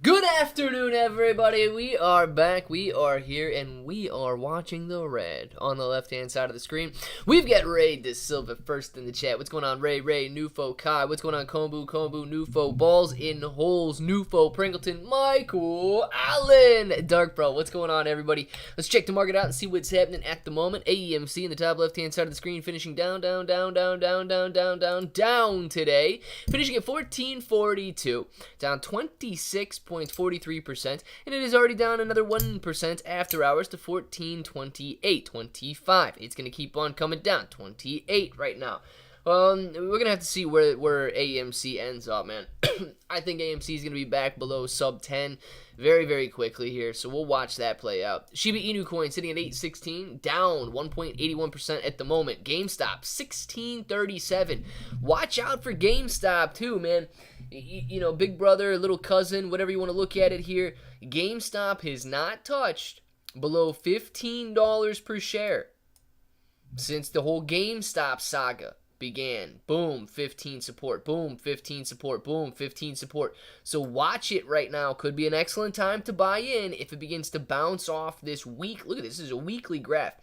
Good afternoon, everybody. We are back. We are here, and we are watching the red on the left-hand side of the screen. We've got Ray De Silva first in the chat. What's going on, Ray? Nufo, Kai. What's going on, Kombu, Nufo, Balls in Holes, Nufo, Pringleton, Michael, Allen, Dark Bro. What's going on, everybody? Let's check the market out and see what's happening at the moment. AMC in the top left-hand side of the screen, finishing down today. Finishing at 1442, down 26.43%, and it is already down another 1% after hours to 1428.25. It's going to keep on coming down, 28 right now. We're going to have to see where AMC ends up, man. I think AMC is going to be back below sub 10 very, very quickly here, so we'll watch that play out. Shiba Inu coin sitting at 816, down 1.81% at the moment. GameStop, 1637. Watch out for GameStop, too, man. You know, big brother, little cousin, whatever you want to look at it here. GameStop has not touched below $15 per share since the whole GameStop saga began. Boom, 15 support. Boom, 15 support. Boom, 15 support. So watch it right now. Could be an excellent time to buy in if it begins to bounce off this week. Look at this. This is a weekly graph.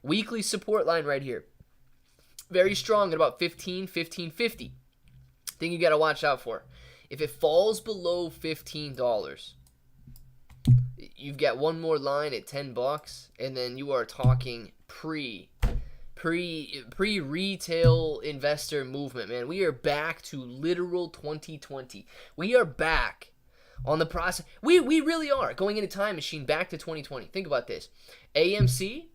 Weekly support line right here. Very strong at about 15.50. Thing you got to watch out for. If it falls below $15, you've got one more line at $10, and then you are talking pre-retail investor movement, man. We are back to literal 2020. We are back on the process. We really are going in a time machine back to 2020. Think about this. AMC,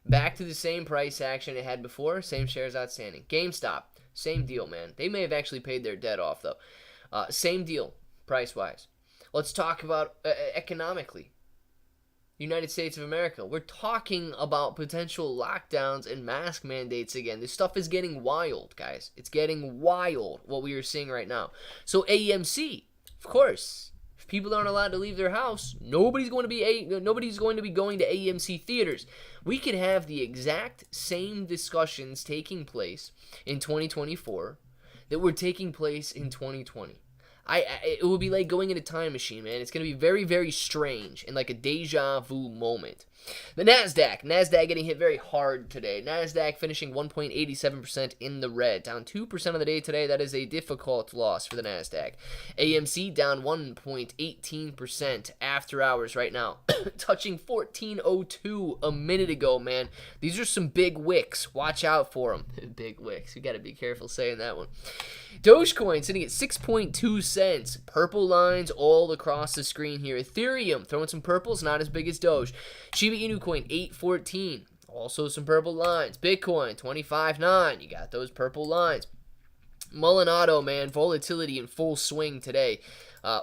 back to the same price action it had before, same shares outstanding. GameStop, same deal, man. They may have actually paid their debt off, though. Same deal, price-wise. Let's talk about economically. United States of America. We're talking about potential lockdowns and mask mandates again. This stuff is getting wild, guys. It's getting wild, what we are seeing right now. So AMC, of course, if people aren't allowed to leave their house, nobody's going to be going to AMC theaters. We could have the exact same discussions taking place in 2024 that were taking place in 2020. It would be like going in a time machine, man. It's going to be very, very strange and like a deja vu moment. The NASDAQ getting hit very hard today. NASDAQ finishing 1.87% in the red, down 2% of the day today. That is a difficult loss for the NASDAQ. AMC down 1.18% after hours right now, touching 1402 a minute ago, man. These are some big wicks. Watch out for them. Big wicks. We got to be careful saying that one. Dogecoin sitting at 6.2 cents. Purple lines all across the screen here. Ethereum throwing some purples, not as big as Doge. Shiba Inu coin 8.14. Also some purple lines. Bitcoin 25.9. You got those purple lines. Mullinato, man, volatility in full swing today.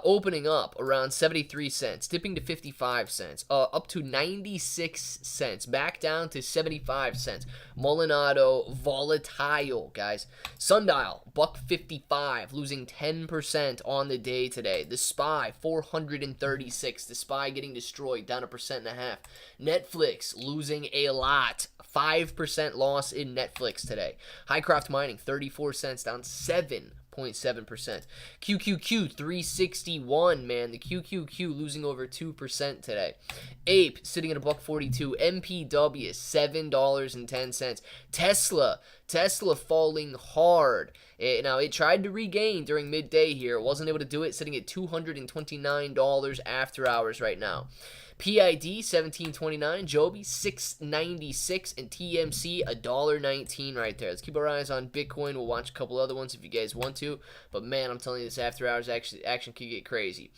Opening up around 73 cents, dipping to 55 cents, up to 96 cents, back down to 75 cents. Mullinato volatile, guys. Sundial, $1.55, losing 10% on the day today. The SPY, 436. The SPY getting destroyed, down 1.5%. Netflix losing a lot. 5% loss in Netflix today. Highcroft Mining, 34 cents, down 7.7%. QQQ 361, man. The QQQ losing over 2% today. Ape sitting at $1.42. MPW $7.10. Tesla falling hard. Now it tried to regain during midday here. It wasn't able to do it, sitting at $229 after hours right now. PID 17.29, Joby 6.96, and TMC $1.19 right there. Let's keep our eyes on Bitcoin. We'll watch a couple other ones if you guys want to. But man, I'm telling you, this after hours action could get crazy.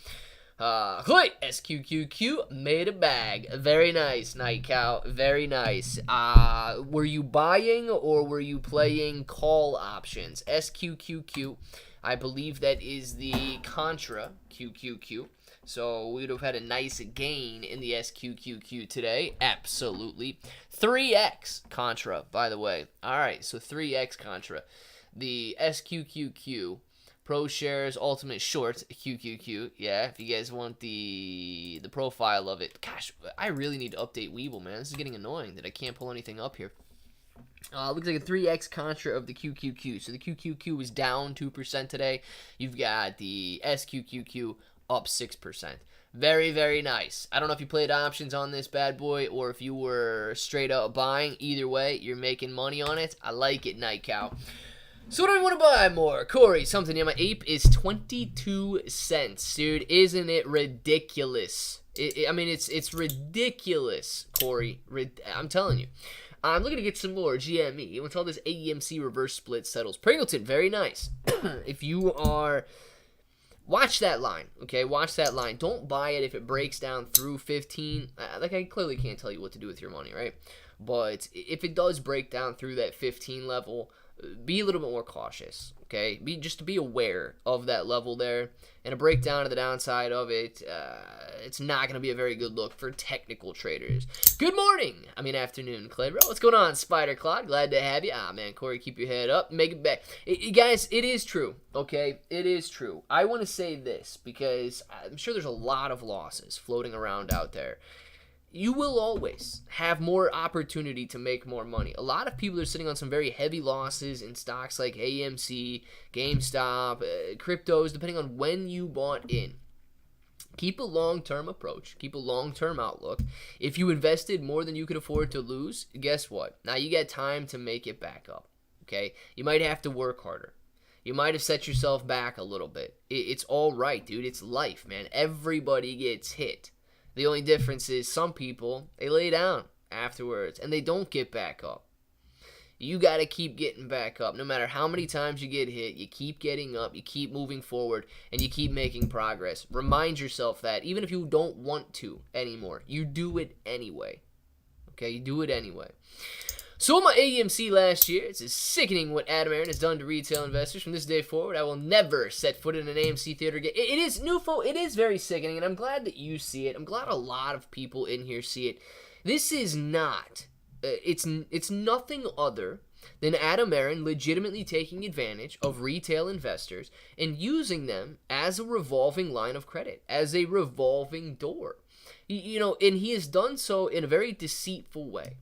SQQQ made a bag. Very nice, Night Cow. Very nice. Were you buying or were you playing call options? SQQQ. I believe that is the Contra QQQ. So we would have had a nice gain in the SQQQ today. Absolutely. 3X Contra, by the way. All right, so 3X Contra. The SQQQ, Pro Shares Ultimate Short QQQ. Yeah, if you guys want the profile of it. Gosh, I really need to update Weeble, man. This is getting annoying that I can't pull anything up here. Looks like a 3X Contra of the QQQ. So the QQQ was down 2% today. You've got the SQQQ up 6%. Very, very nice. I don't know if you played options on this bad boy or if you were straight up buying. Either way, you're making money on it. I like it, Night Cow. So what do I want to buy more? Corey, something. Yeah, my ape is 22 cents. Dude, isn't it ridiculous? I mean, it's ridiculous, Corey. I'm telling you. I'm looking to get some more GME until this AMC reverse split settles. Pringleton, very nice. If you are... Watch that line, okay? Watch that line. Don't buy it if it breaks down through 15. Like, I clearly can't tell you what to do with your money, right? But if it does break down through that 15 level, be a little bit more cautious, okay? Just to be aware of that level there. And a breakdown to the downside of it, it's not going to be a very good look for technical traders. Good morning. Afternoon, Clay. What's going on, Spider Claude? Glad to have you. Man, Corey, keep your head up. Make it back. Guys, it is true, okay? It is true. I want to say this because I'm sure there's a lot of losses floating around out there. You will always have more opportunity to make more money. A lot of people are sitting on some very heavy losses in stocks like AMC, GameStop, cryptos, depending on when you bought in. Keep a long-term approach. Keep a long-term outlook. If you invested more than you could afford to lose, guess what? Now you got time to make it back up, okay? You might have to work harder. You might have set yourself back a little bit. It's all right, dude. It's life, man. Everybody gets hit. The only difference is some people, they lay down afterwards and they don't get back up. You got to keep getting back up. No matter how many times you get hit, you keep getting up, you keep moving forward, and you keep making progress. Remind yourself that even if you don't want to anymore, you do it anyway. Okay, you do it anyway. Sold my AMC last year. It's sickening what Adam Aaron has done to retail investors. From this day forward, I will never set foot in an AMC theater again. It is, Newfo, it is very sickening, and I'm glad that you see it. I'm glad a lot of people in here see it. This is not, it's nothing other than Adam Aaron legitimately taking advantage of retail investors and using them as a revolving line of credit, as a revolving door. And he has done so in a very deceitful way.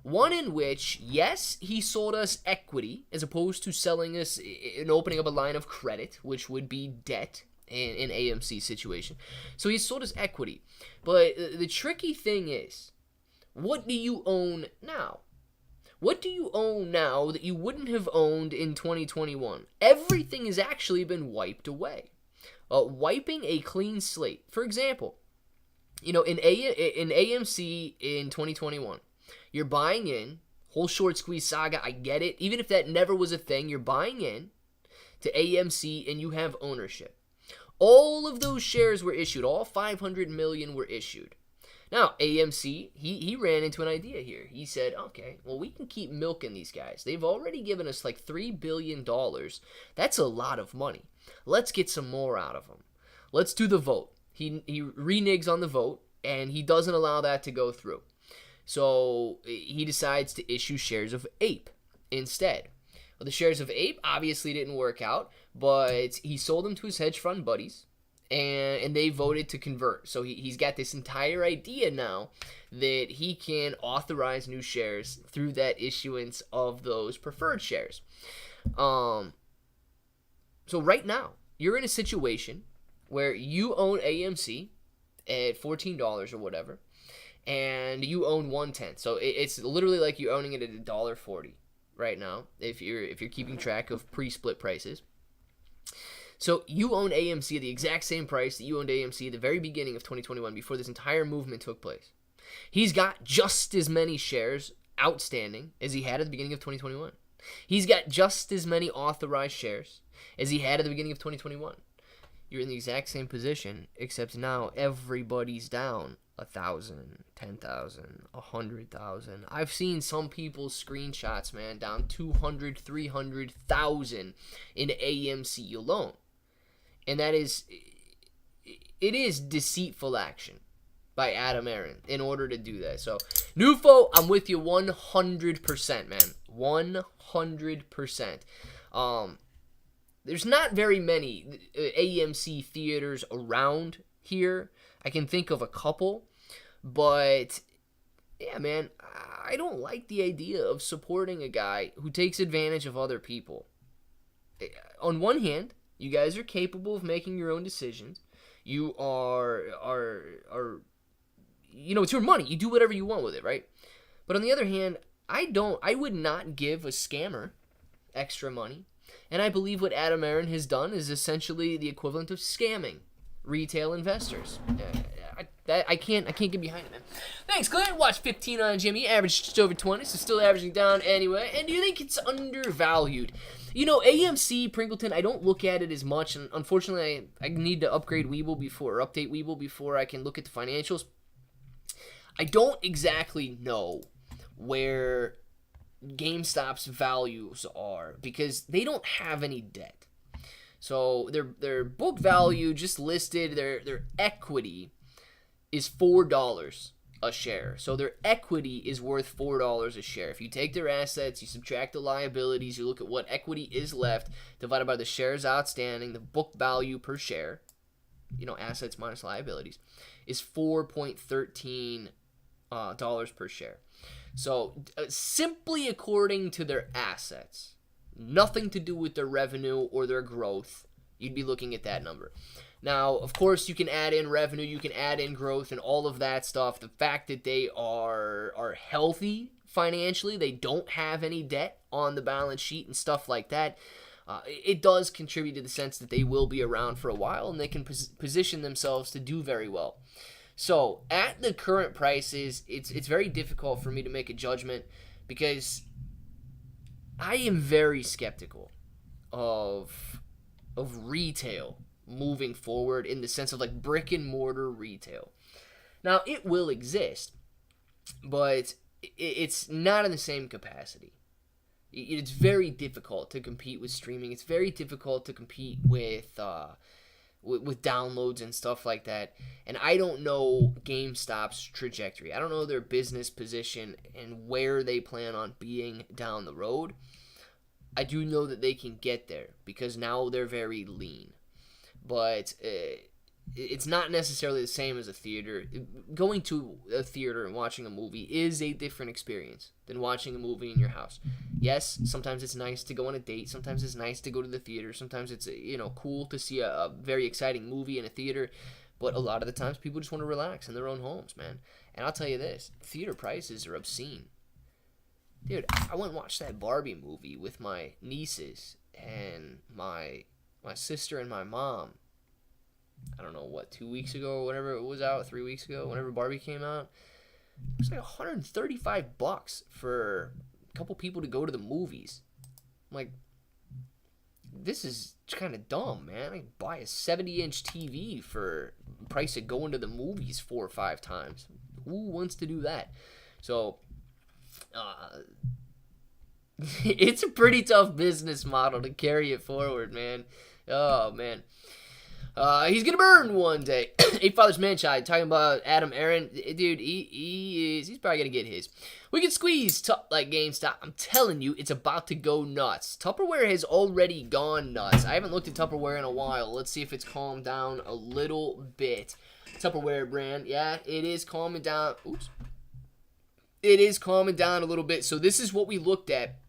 One in which, yes, he sold us equity as opposed to selling us and opening up a line of credit, which would be debt in AMC situation. So he sold us equity. But the tricky thing is, what do you own now? What do you own now that you wouldn't have owned in 2021? Everything has actually been wiped away. Wiping a clean slate. For example, in AMC in 2021, you're buying in, whole short squeeze saga, I get it. Even if that never was a thing, you're buying in to AMC and you have ownership. All of those shares were issued. All 500 million were issued. Now, AMC, he ran into an idea here. He said, okay, well, we can keep milking these guys. They've already given us like $3 billion. That's a lot of money. Let's get some more out of them. Let's do the vote. He reneges on the vote, and he doesn't allow that to go through. So he decides to issue shares of APE instead. Well, the shares of APE obviously didn't work out, but he sold them to his hedge fund buddies, and they voted to convert. So he's got this entire idea now that he can authorize new shares through that issuance of those preferred shares. So right now, you're in a situation where you own AMC at $14 or whatever, and you own 1/10. So it's literally like you're owning it at $1.40 right now if you're keeping track of pre-split prices. So you own AMC at the exact same price that you owned AMC at the very beginning of 2021 before this entire movement took place. He's got just as many shares outstanding as he had at the beginning of 2021. He's got just as many authorized shares as he had at the beginning of 2021. You're in the exact same position, except now everybody's down 1,000, 10,000, 100,000. I've seen some people's screenshots, man, down 200, 300,000 in AMC alone. And it is deceitful action by Adam Aaron in order to do that. So, Nufo, I'm with you 100%, man. 100%. There's not very many AMC theaters around here. I can think of a couple, but yeah, man, I don't like the idea of supporting a guy who takes advantage of other people. On one hand, you guys are capable of making your own decisions. You are it's your money. You do whatever you want with it, right? But on the other hand, I would not give a scammer extra money. And I believe what Adam Aron has done is essentially the equivalent of scamming retail investors. I can't get behind it, man. Thanks, Glenn. Watch 15 on Jimmy. Averaged just over 20, so still averaging down anyway. And do you think it's undervalued? AMC, Pringleton, I don't look at it as much. And unfortunately, I need to upgrade Webull update Webull before I can look at the financials. I don't exactly know where GameStop's values are because they don't have any debt. So their book value just listed, their equity is $4 a share. So their equity is worth $4 a share. If you take their assets, you subtract the liabilities, you look at what equity is left, divided by the shares outstanding, the book value per share, assets minus liabilities, is $4.13 per share. So simply according to their assets, nothing to do with their revenue or their growth, you'd be looking at that number. Now, of course, you can add in revenue, you can add in growth and all of that stuff. The fact that they are healthy financially, they don't have any debt on the balance sheet and stuff like that, it does contribute to the sense that they will be around for a while and they can position themselves to do very well. So, at the current prices, it's very difficult for me to make a judgment because I am very skeptical of retail moving forward in the sense of like brick and mortar retail. Now, it will exist, but it's not in the same capacity. It's very difficult to compete with streaming. It's very difficult to compete with downloads and stuff like that. And I don't know GameStop's trajectory. I don't know their business position and where they plan on being down the road. I do know that they can get there because now they're very lean. But it's not necessarily the same as a theater. Going to a theater and watching a movie is a different experience than watching a movie in your house. Yes, sometimes it's nice to go on a date. Sometimes it's nice to go to the theater. Sometimes it's cool to see a very exciting movie in a theater. But a lot of the times people just want to relax in their own homes, man. And I'll tell you this, theater prices are obscene. Dude, I went and watched that Barbie movie with my nieces and my sister and my mom. I don't know, 2 weeks ago or whatever it was out, 3 weeks ago, whenever Barbie came out. It was like $135 for a couple people to go to the movies. I'm like, this is kind of dumb, man. I can buy a 70-inch TV for the price of going to the movies 4 or 5 times. Who wants to do that? So, it's a pretty tough business model to carry it forward, man. Oh, man. He's gonna burn one day. Eight Fathers Manchild talking about Adam Aron. Dude, he's probably gonna get his. We can squeeze like GameStop. I'm telling you, it's about to go nuts. Tupperware has already gone nuts. I haven't looked at Tupperware in a while. Let's see if it's calmed down a little bit. Tupperware brand, yeah, it is calming down. Oops. It is calming down a little bit. So this is what we looked at.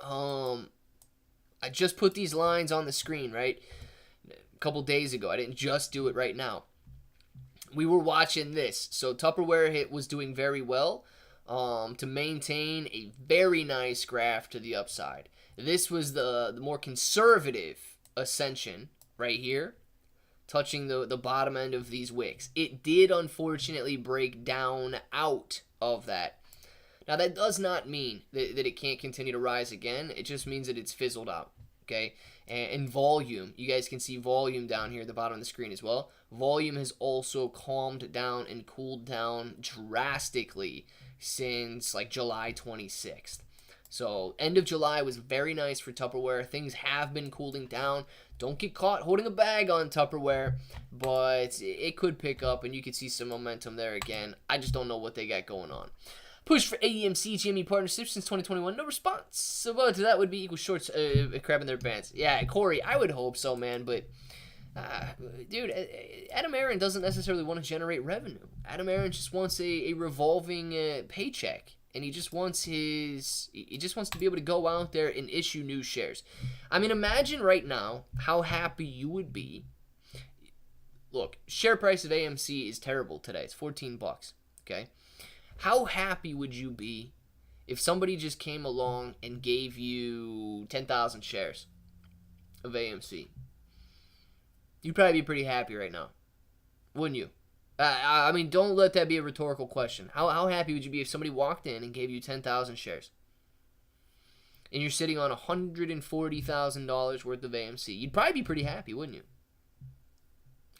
I just put these lines on the screen, right? Couple days ago. I didn't just do it right now. We were watching this. So Tupperware was doing very well to maintain a very nice graph to the upside. This was the more conservative ascension right here, touching the bottom end of these wicks. It did unfortunately break down out of that. Now that does not mean that it can't continue to rise again. It just means that it's fizzled out. Okay, and volume, you guys can see volume down here at the bottom of the screen as well. Volume has also calmed down and cooled down drastically since like July 26th. So end of July was very nice for Tupperware. Things have been cooling down. Don't get caught holding a bag on Tupperware, but it could pick up and you could see some momentum there again. I just don't know what they got going on. Push for AMC GME partnership since 2021. No response. So that would be equal shorts crabbing their pants. Yeah, Corey, I would hope so, man. But, dude, Adam Aron doesn't necessarily want to generate revenue. Adam Aron just wants a revolving paycheck. And he just wants to be able to go out there and issue new shares. I mean, imagine right now how happy you would be look, share price of AMC is terrible today. It's $14, okay? How happy would you be if somebody just came along and gave you 10,000 shares of AMC? You'd probably be pretty happy right now, wouldn't you? I mean, don't let that be a rhetorical question. How happy would you be if somebody walked in and gave you 10,000 shares? And you're sitting on $140,000 worth of AMC. You'd probably be pretty happy, wouldn't you?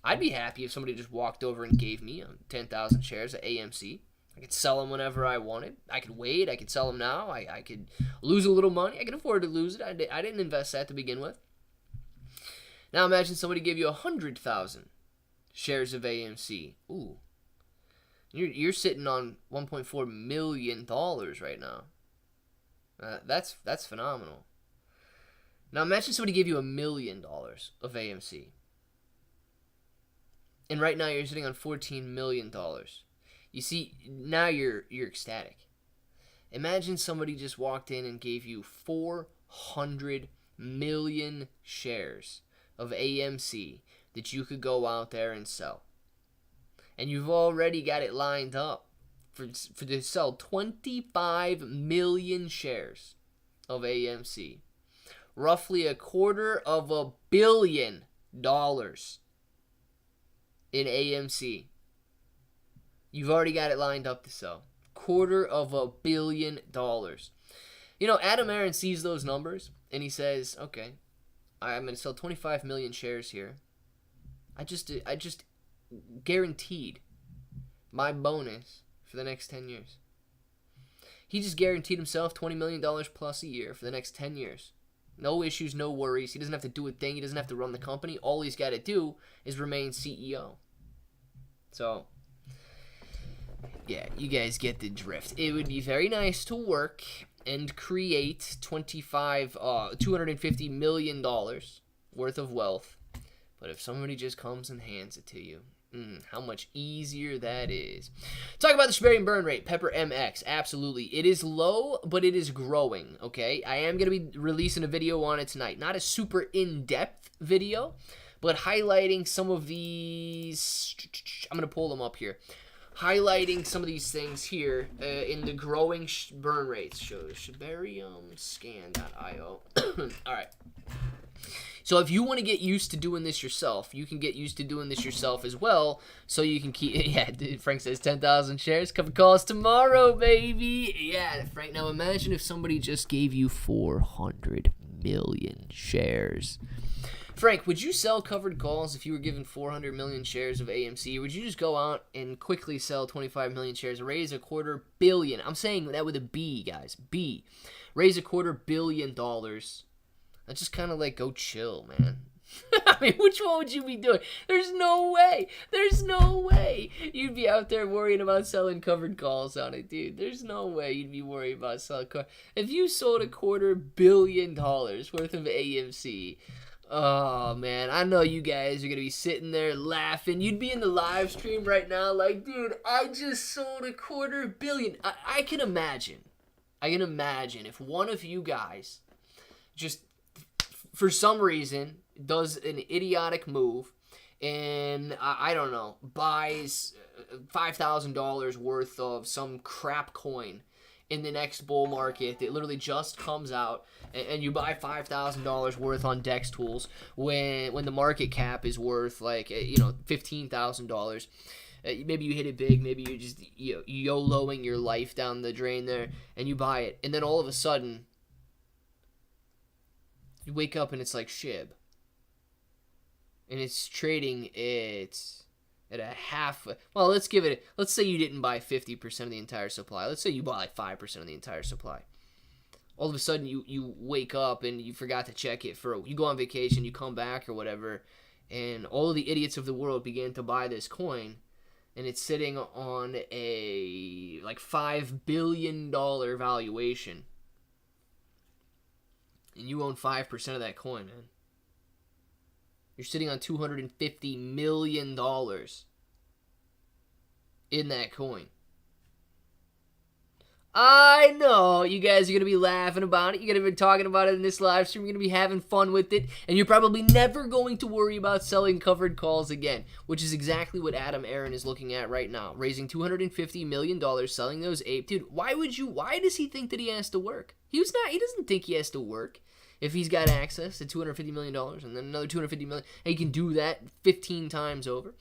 I'd be happy if somebody just walked over and gave me 10,000 shares of AMC. I could sell them whenever I wanted. I could wait. I could sell them now. I could lose a little money. I could afford to lose it. I didn't invest that to begin with. Now imagine somebody gave you 100,000 shares of AMC. Ooh. You're sitting on $1.4 million right now. That's phenomenal. Now imagine somebody gave you $1 million of AMC. And right now you're sitting on $14 million. You see, now you're ecstatic. Imagine somebody just walked in and gave you 400 million shares of AMC that you could go out there and sell. And you've already got it lined up for to sell 25 million shares of AMC. Roughly $250 million in AMC. You've already got it lined up to sell. $250 million. You know, Adam Aaron sees those numbers and he says, okay, I'm going to sell 25 million shares here. I just guaranteed my bonus for the next 10 years. He just guaranteed himself $20 million plus a year for the next 10 years. No issues, no worries. He doesn't have to do a thing. He doesn't have to run the company. All he's got to do is remain CEO. So, yeah, you guys get the drift. It would be very nice to work and create $250 million worth of wealth. But if somebody just comes and hands it to you, how much easier that is. Talk about the Shibarium burn rate, Pepper MX. Absolutely. It is low, but it is growing, okay? I am going to be releasing a video on it tonight. Not a super in-depth video, but highlighting some of these. I'm going to pull them up here. Highlighting some of these things here in the growing burn rates. Show shibariumscan.io. All right. So if you want to get used to doing this yourself, you can get used to doing this yourself as well. So you can keep, yeah, Frank says 10,000 shares. Cover calls tomorrow, baby. Yeah, Frank, now imagine if somebody just gave you 400 million shares. Frank, would you sell covered calls if you were given 400 million shares of AMC? Or would you just go out and quickly sell 25 million shares, raise $250 million? I'm saying that with a B, guys. B. Raise $250 million. That's just kind of like, go chill, man. I mean, which one would you be doing? There's no way. There's no way you'd be out there worrying about selling covered calls on it, dude. There's no way you'd be worried about selling if you sold $250 million worth of AMC. Oh, man, I know you guys are going to be sitting there laughing. You'd be in the live stream right now like, dude, I just sold $250 million. I can imagine if one of you guys just, for some reason, does an idiotic move and, I don't know, buys $5,000 worth of some crap coin in the next bull market that literally just comes out, and you buy $5,000 worth on Dex Tools when the market cap is worth like $15,000. Maybe you hit it big, maybe you're just YOLOing your life down the drain there, and you buy it, and then all of a sudden you wake up and it's like Shib, and it's trading at a half. Well, let's say you didn't buy 50% of the entire supply. Let's say you bought like 5% of the entire supply. All of a sudden you wake up and you forgot to check it you go on vacation, you come back or whatever, and all of the idiots of the world began to buy this coin, and it's sitting on a like $5 billion valuation. And you own 5% of that coin, man. You're sitting on $250 million in that coin. I know you guys are going to be laughing about it. You're going to be talking about it in this live stream. You're going to be having fun with it. And you're probably never going to worry about selling covered calls again, which is exactly what Adam Aaron is looking at right now. Raising $250 million, selling those ape. Dude, why does he think that he has to work? He doesn't think he has to work. If he's got access to $250 million and then another $250 million, and he can do that 15 times over.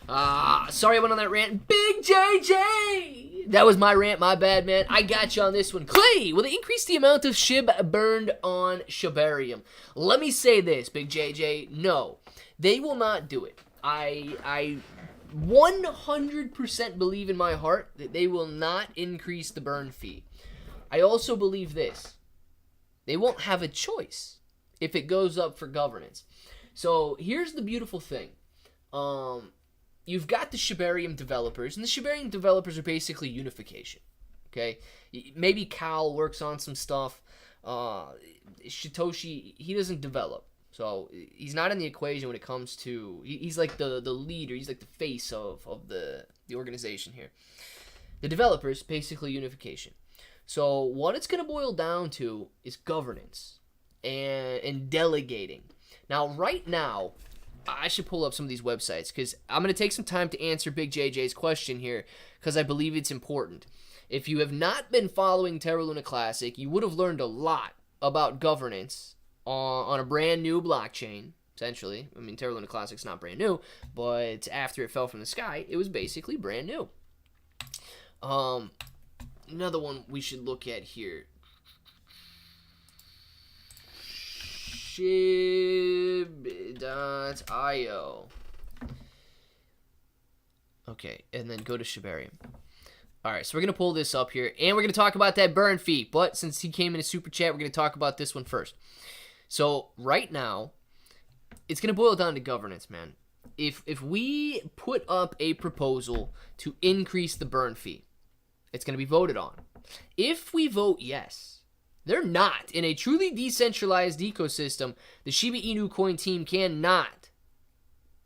Sorry I went on that rant. Big JJ! That was my rant, my bad, man. I got you on this one. Clay, will they increase the amount of Shib burned on Shibarium? Let me say this, Big JJ. No, they will not do it. I 100% believe in my heart that they will not increase the burn fee. I also believe this. They won't have a choice if it goes up for governance. So here's the beautiful thing. You've got the Shibarium developers, and the Shibarium developers are basically unification. Okay? Maybe Cal works on some stuff. Satoshi, he doesn't develop. So he's not in the equation when it comes to... He's like the leader. He's like the face of the organization here. The developers, basically unification. So what it's going to boil down to is governance and delegating. Now, right now, I should pull up some of these websites because I'm going to take some time to answer Big JJ's question here because I believe it's important. If you have not been following Terra Luna Classic, you would have learned a lot about governance on a brand new blockchain, essentially. I mean, Terra Luna Classic's not brand new, but after it fell from the sky, it was basically brand new. Another one we should look at here. Shib.io. Okay, and then go to Shibarium. Alright, so we're going to pull this up here, and we're going to talk about that burn fee. But since he came in a super chat, we're going to talk about this one first. So, right now, it's going to boil down to governance, man. If we put up a proposal to increase the burn fee, it's going to be voted on. If we vote yes, they're not. In a truly decentralized ecosystem, the Shiba Inu coin team cannot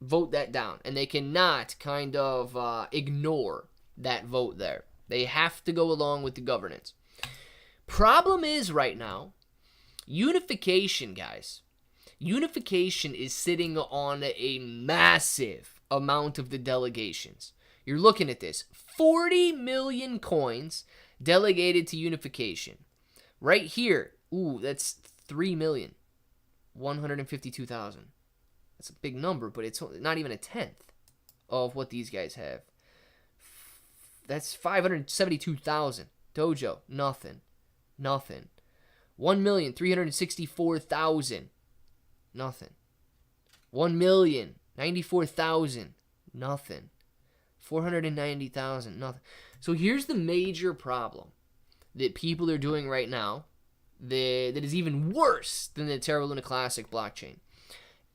vote that down. And they cannot kind of ignore that vote there. They have to go along with the governance. Problem is right now, unification, guys. Unification is sitting on a massive amount of the delegations. You're looking at this. 40 million coins delegated to unification. Right here. Ooh, that's 3,152,000. That's a big number, but it's not even a tenth of what these guys have. That's 572,000. Dojo, nothing. Nothing. 1,364,000. Nothing. 1,094,000. Nothing. 490,000. Nothing. So here's the major problem that people are doing right now that is even worse than the Terra Luna Classic blockchain.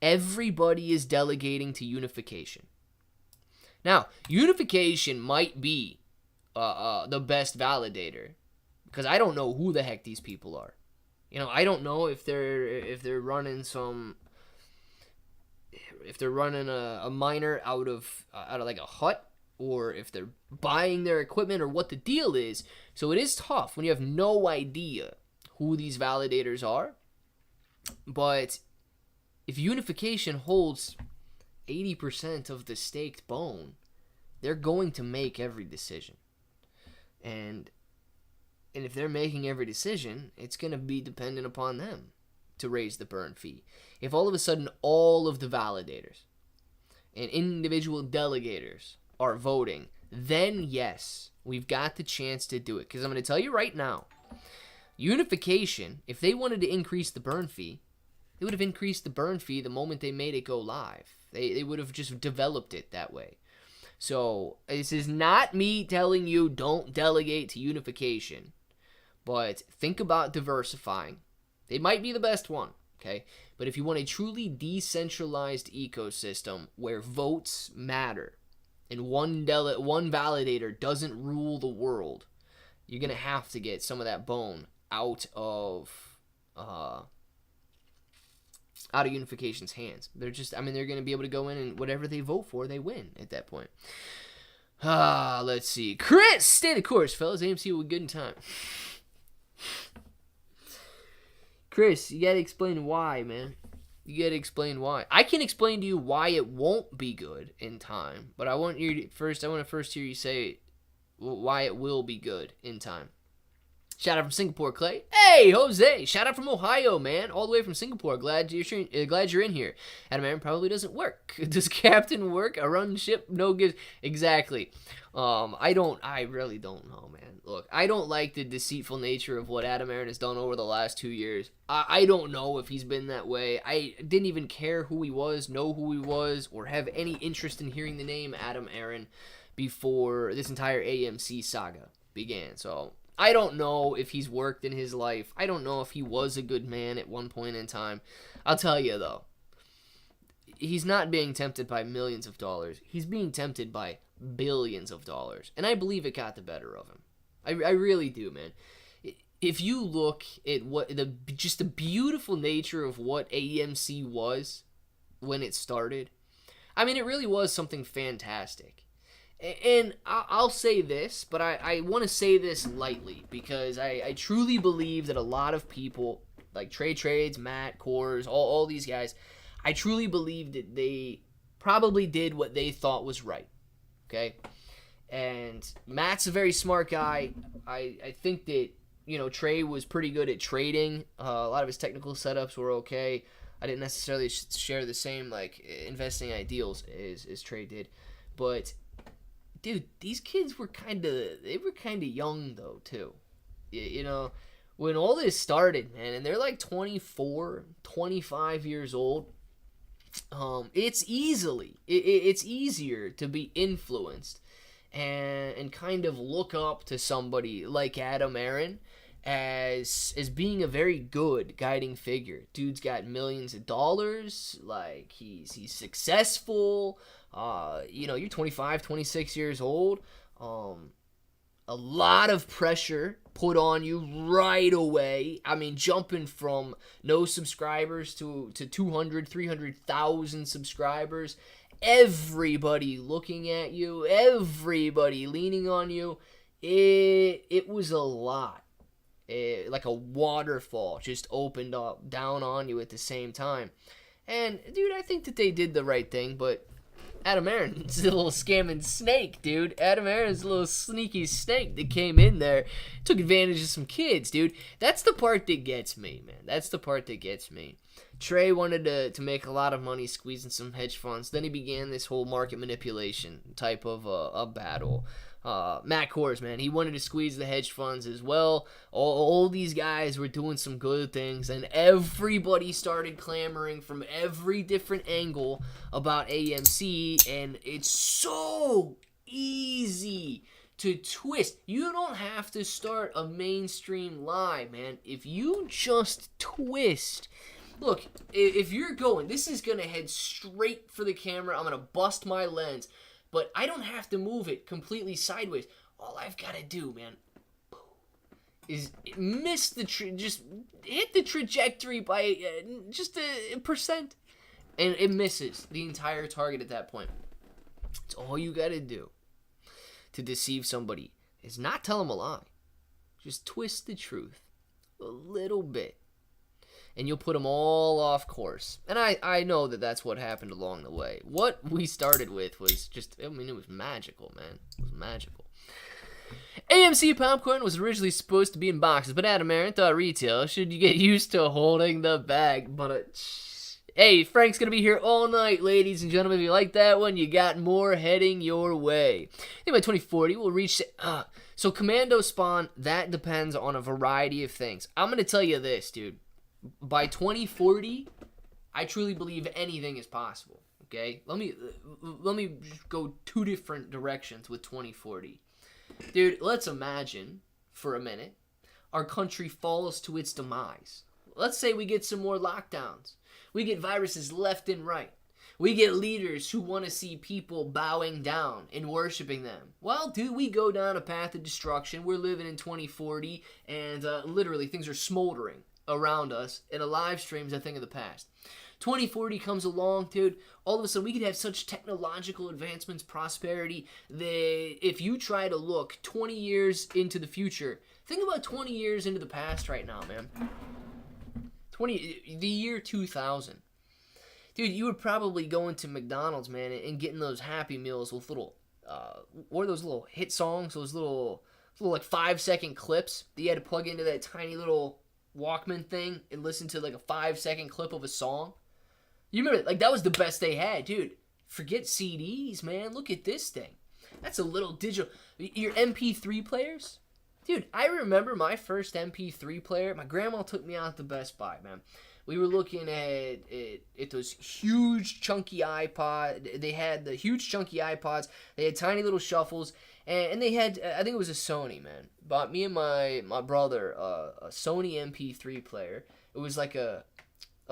Everybody is delegating to unification. Now, unification might be the best validator because I don't know who the heck these people are. You know, I don't know if they're running a miner out of like a hut, or if they're buying their equipment, or what the deal is. So it is tough when you have no idea who these validators are. But if unification holds 80% of the staked bone, they're going to make every decision. And if they're making every decision, it's going to be dependent upon them to raise the burn fee. If all of a sudden all of the validators and individual delegators are voting, then yes, we've got the chance to do it. Because I'm going to tell you right now, unification, if they wanted to increase the burn fee, they would have increased the burn fee the moment they made it go live. They would have just developed it that way. So this is not me telling you don't delegate to unification, but think about diversifying. They might be the best one, okay? But if you want a truly decentralized ecosystem where votes matter and one validator doesn't rule the world, you're going to have to get some of that bone out of unification's hands. They're going to be able to go in, and whatever they vote for, they win at that point. Let's see. Chris, stay the course, fellas. AMC will be good in time. Chris, you gotta explain why, man. You gotta explain why. I can explain to you why it won't be good in time, but I want to first hear you say why it will be good in time. Shout out from Singapore, Clay. Hey, Jose. Shout out from Ohio, man. All the way from Singapore. Glad you're in here. Adam Aaron probably doesn't work. Does Captain work? A run ship? No gives. Exactly. I really don't know, man. Look, I don't like the deceitful nature of what Adam Aaron has done over the last 2 years. I don't know if he's been that way. I didn't even care who he was, know who he was, or have any interest in hearing the name Adam Aaron before this entire AMC saga began. So I don't know if he's worked in his life. I don't know if he was a good man at one point in time. I'll tell you, though, he's not being tempted by millions of dollars. He's being tempted by billions of dollars. And I believe it got the better of him. I really do, man. If you look at just the beautiful nature of what AMC was when it started, I mean, it really was something fantastic. And I'll say this, but I want to say this lightly because I truly believe that a lot of people, like Trades, Matt, Coors, all these guys, I truly believe that they probably did what they thought was right, okay? And Matt's a very smart guy. I think that, Trey was pretty good at trading. A lot of his technical setups were okay. I didn't necessarily share the same, investing ideals as Trey did. But dude, these kids were kind of young though too. When all this started, man, and they're like 24, 25 years old, it's easier to be influenced and kind of look up to somebody like Adam Aaron as being a very good guiding figure. Dude's got millions of dollars, like he's successful. You're 25, 26 years old. A lot of pressure put on you right away. I mean, jumping from no subscribers to 200, 300,000 subscribers. Everybody looking at you, everybody leaning on you. It was a lot. Like a waterfall just opened up down on you at the same time. And, dude, I think that they did the right thing, but Adam Aaron's a little scamming snake, dude. Adam Aaron's a little sneaky snake that came in there, took advantage of some kids, dude. That's the part that gets me, man. That's the part that gets me. Trey wanted to make a lot of money squeezing some hedge funds. Then he began this whole market manipulation type of a battle. Matt Coors, man, he wanted to squeeze the hedge funds as well. All these guys were doing some good things, and everybody started clamoring from every different angle about AMC, and it's so easy to twist. You don't have to start a mainstream lie, man. If you just twist. Look, if you're going, this is going to head straight for the camera. I'm going to bust my lens. But I don't have to move it completely sideways. All I've got to do, man, is just hit the trajectory by just a percent. And it misses the entire target at that point. It's all you got to do to deceive somebody is not tell them a lie. Just twist the truth a little bit. And you'll put them all off course. And I know that that's what happened along the way. What we started with was just, it was magical, man. It was magical. AMC popcorn was originally supposed to be in boxes, but Adam Aaron thought retail should you get used to holding the bag. But, hey, Frank's going to be here all night, ladies and gentlemen. If you like that one, you got more heading your way. I think by 2040, we'll reach... So Commando Spawn, that depends on a variety of things. I'm going to tell you this, dude. By 2040, I truly believe anything is possible, okay? Let me go two different directions with 2040. Dude, let's imagine, for a minute, our country falls to its demise. Let's say we get some more lockdowns. We get viruses left and right. We get leaders who want to see people bowing down and worshiping them. Well, dude, we go down a path of destruction. We're living in 2040, and literally things are smoldering around us, and a live stream is a thing of the past. 2040 comes along, dude, all of a sudden we could have such technological advancements, prosperity, that if you try to look 20 years into the future, think about 20 years into the past right now, man. The year 2000. Dude, you would probably go into McDonald's, man, and getting those Happy Meals with little, what are those little hit songs? Those little like 5-second clips that you had to plug into that tiny little Walkman thing and listen to like a 5-second clip of a song. You remember, like, that was the best they had, dude. Forget CDs, man. Look at this thing. That's a little digital. Your MP3 players? Dude, I remember my first MP3 player. My grandma took me out to Best Buy, man. We were looking at those huge chunky iPod. They had the huge chunky iPods. They had tiny little shuffles, and they had, I think it was a Sony, man. Bought me and my brother a Sony MP3 player. It was like a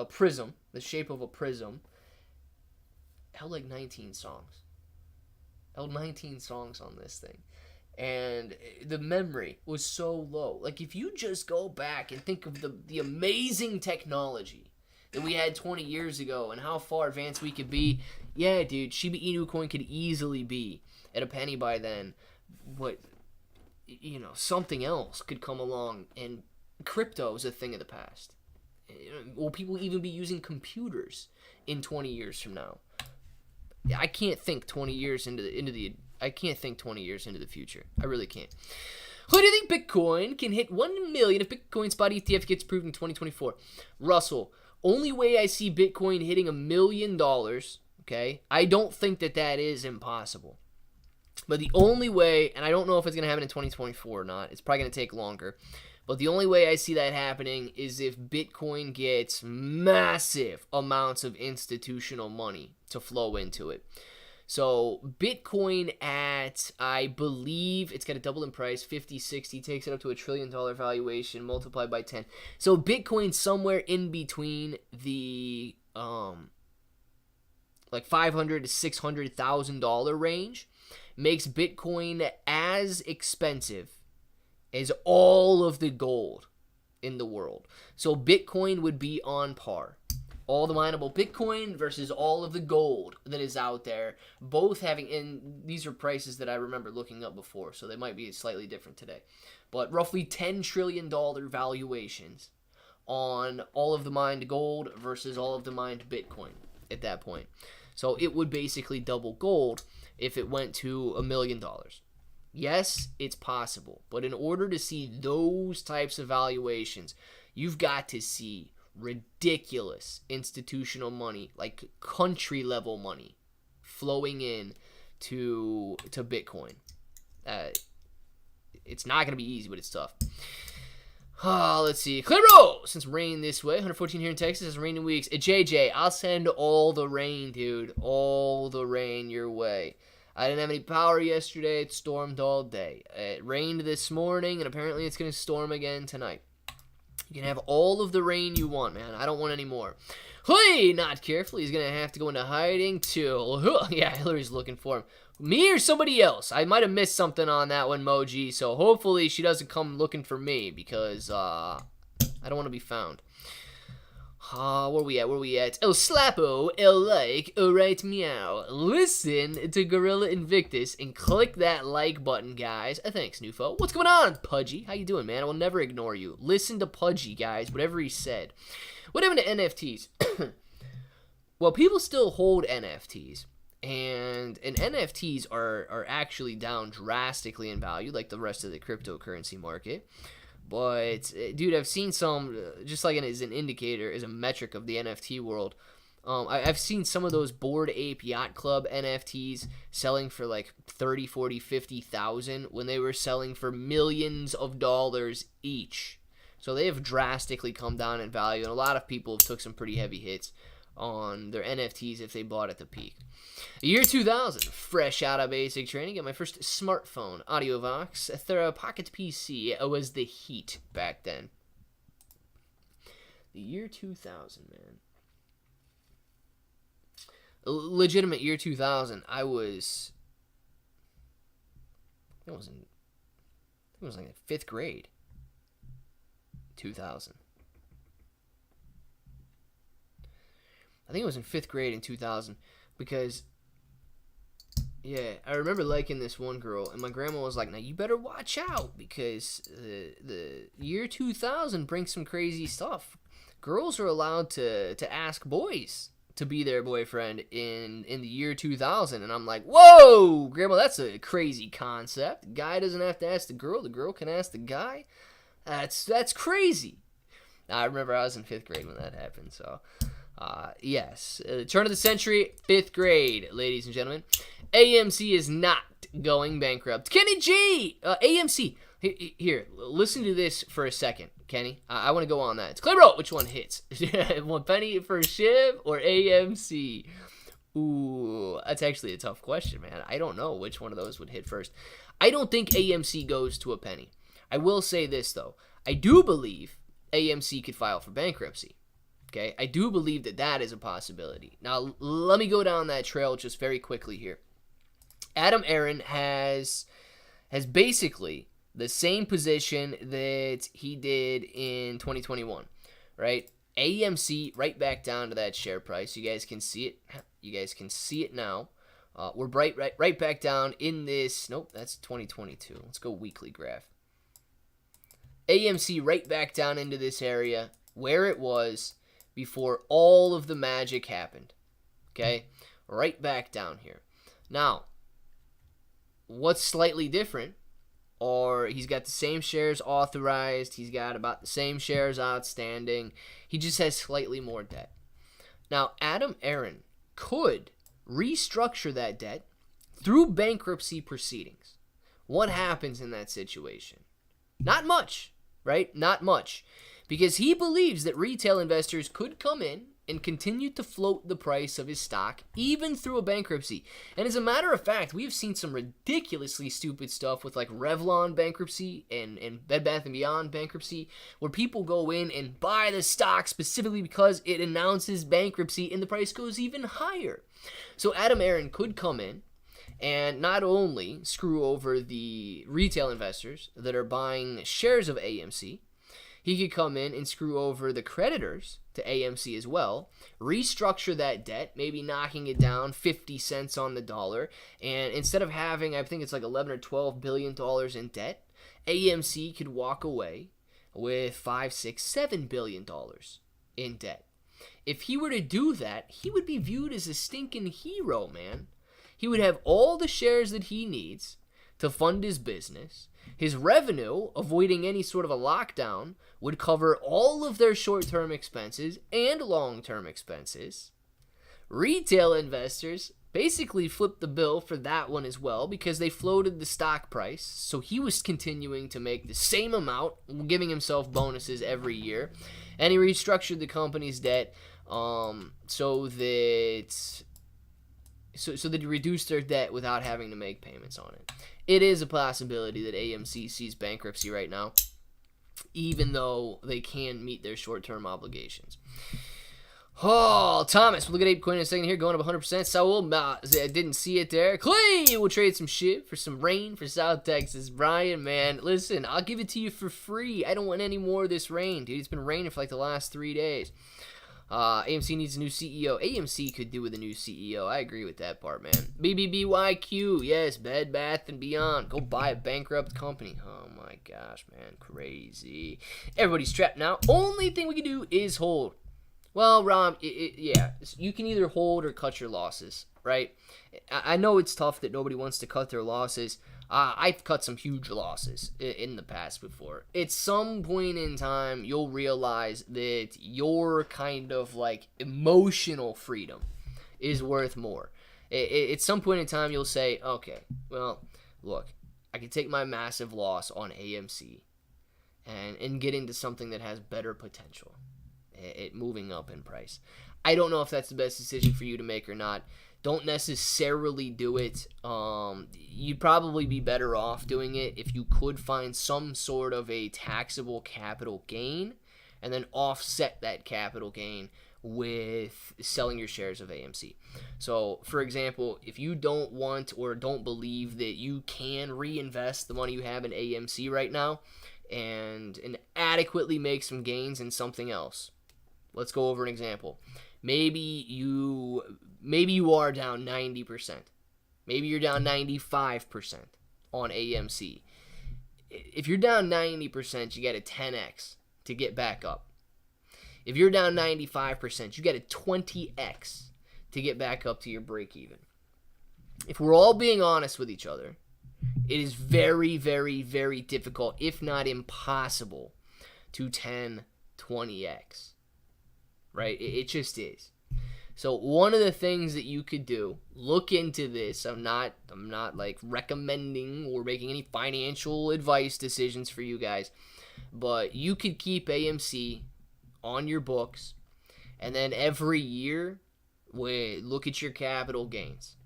prism, the shape of a prism. Held like 19 songs. Held 19 songs on this thing. And the memory was so low. Like, if you just go back and think of the amazing technology that we had 20 years ago and how far advanced we could be, yeah, dude, Shiba Inu coin could easily be at a penny by then. But, you know, something else could come along, and crypto is a thing of the past. Will people even be using computers in 20 years from now? I can't think 20 years into the future. I really can't. Who do you think Bitcoin can hit 1 million if Bitcoin spot ETF gets approved in 2024? Russell, only way I see Bitcoin hitting $1 million, okay? I don't think that is impossible. But the only way, and I don't know if it's going to happen in 2024 or not. It's probably going to take longer. But the only way I see that happening is if Bitcoin gets massive amounts of institutional money to flow into it. So Bitcoin at, I believe, it's got to double in price, 50, 60, takes it up to $1 trillion valuation, multiplied by 10. So Bitcoin somewhere in between the like $500,000 to $600,000 range makes Bitcoin as expensive as all of the gold in the world. So Bitcoin would be on par. All the mineable Bitcoin versus all of the gold that is out there, both having, and these are prices that I remember looking up before, so they might be slightly different today, but roughly $10 trillion valuations on all of the mined gold versus all of the mined Bitcoin at that point. So it would basically double gold if it went to $1 million. Yes, it's possible, but in order to see those types of valuations, you've got to see ridiculous institutional money, like country level money, flowing in to Bitcoin. It's not going to be easy, but it's tough. Let's see. Claro! Since rain this way, 114 here in Texas, it's raining weeks. JJ, I'll send all the rain, dude. All the rain your way. I didn't have any power yesterday. It stormed all day. It rained this morning, and apparently it's going to storm again tonight. You can have all of the rain you want, man. I don't want any more. Hey, not careful. He's going to have to go into hiding, too. Yeah, Hillary's looking for him. Me or somebody else? I might have missed something on that one, Moji, so hopefully she doesn't come looking for me, because I don't want to be found. Where we at? Oh, Slappo, like, alright, meow. Listen to Gorilla Invictus and click that like button, guys. Thanks, Nufo. What's going on, Pudgy? How you doing, man? I will never ignore you. Listen to Pudgy, guys, whatever he said. What happened to NFTs? Well, people still hold NFTs. And NFTs are actually down drastically in value, like the rest of the cryptocurrency market. But, dude, I've seen some, just like as an indicator, as a metric of the NFT world, I've seen some of those Bored Ape Yacht Club NFTs selling for like 30, 40, 50,000 when they were selling for millions of dollars each. So they have drastically come down in value, and a lot of people have took some pretty heavy hits on their NFTs if they bought at the peak. Year 2000, fresh out of basic training, got my first smartphone, AudioVox, a Terra Pocket PC. It was the heat back then. The year 2000, man. Legitimate year 2000. I was in like 5th grade. 2000. I think it was in 5th grade in 2000, because yeah, I remember liking this one girl, and my grandma was like, now you better watch out, because the year 2000 brings some crazy stuff. Girls are allowed to ask boys to be their boyfriend in the year 2000. And I'm like, whoa, grandma, that's a crazy concept. The guy doesn't have to ask the girl can ask the guy. That's crazy. I remember I was in 5th grade when that happened, so yes, turn of the century, 5th grade, ladies and gentlemen. AMC is not going bankrupt. Kenny G, AMC. Here, listen to this for a second, Kenny. I want to go on that. It's clear out which one hits. 1 penny for Shib or AMC? Ooh, that's actually a tough question, man. I don't know which one of those would hit first. I don't think AMC goes to a penny. I will say this, though. I do believe AMC could file for bankruptcy. Okay, I do believe that is a possibility. Now, let me go down that trail just very quickly here. Adam Aron has basically the same position that he did in 2021, right? AMC right back down to that share price. You guys can see it. You guys can see it now. We're right back down in this. Nope, that's 2022. Let's go weekly graph. AMC right back down into this area where it was before all of the magic happened. Okay? Right back down here. Now, what's slightly different, or he's got the same shares authorized, he's got about the same shares outstanding, he just has slightly more debt. Now, Adam Aron could restructure that debt through bankruptcy proceedings. What happens in that situation? Not much, right? Not much. Because he believes that retail investors could come in and continue to float the price of his stock even through a bankruptcy. And as a matter of fact, we've seen some ridiculously stupid stuff with like Revlon bankruptcy and Bed Bath & Beyond bankruptcy, where people go in and buy the stock specifically because it announces bankruptcy and the price goes even higher. So Adam Aron could come in and not only screw over the retail investors that are buying shares of AMC, he could come in and screw over the creditors to AMC as well, restructure that debt, maybe knocking it down 50 cents on the dollar, and instead of having, I think it's like 11 or 12 billion dollars in debt, AMC could walk away with 5, 6, 7 billion dollars in debt. If he were to do that, he would be viewed as a stinking hero, man. He would have all the shares that he needs to fund his business. His revenue, avoiding any sort of a lockdown, would cover all of their short-term expenses and long-term expenses. Retail investors basically flipped the bill for that one as well because they floated the stock price. So he was continuing to make the same amount, giving himself bonuses every year. And he restructured the company's debt so that he reduced their debt without having to make payments on it. It is a possibility that AMC sees bankruptcy right now, even though they can meet their short-term obligations. Oh, Thomas, we'll look at ApeCoin in a second here, going up 100%. Saul, I didn't see it there. Clay, we'll trade some shit for some rain for South Texas. Brian, man, listen, I'll give it to you for free. I don't want any more of this rain, dude. It's been raining for like the last 3 days. AMC needs a new CEO. AMC could do with a new CEO. I agree with that part, man. BBBYQ, yes, Bed Bath & Beyond. Go buy a bankrupt company. Oh my gosh, man, crazy. Everybody's trapped now. Only thing we can do is hold. Well, Rom, yeah, you can either hold or cut your losses, right? I know it's tough that nobody wants to cut their losses. I've cut some huge losses in the past before. At some point in time, you'll realize that your kind of like emotional freedom is worth more. At some point in time, you'll say, okay, well, look, I can take my massive loss on AMC and get into something that has better potential at moving up in price. I don't know if that's the best decision for you to make or not. Don't necessarily do it. You'd probably be better off doing it if you could find some sort of a taxable capital gain and then offset that capital gain with selling your shares of AMC. So, for example, if you don't want or don't believe that you can reinvest the money you have in AMC right now and adequately make some gains in something else, let's go over an example. maybe you are down 90%. Maybe you're down 95% on AMC. If you're down 90%, you get a 10x to get back up. If you're down 95%, you get a 20x to get back up to your break even. If we're all being honest with each other, it is very, very, very difficult, if not impossible, to 10, 20x. Right? It just is. So one of the things that you could do, look into this. I'm not like recommending or making any financial advice decisions for you guys, but you could keep AMC on your books, and then every year, look at your capital gains.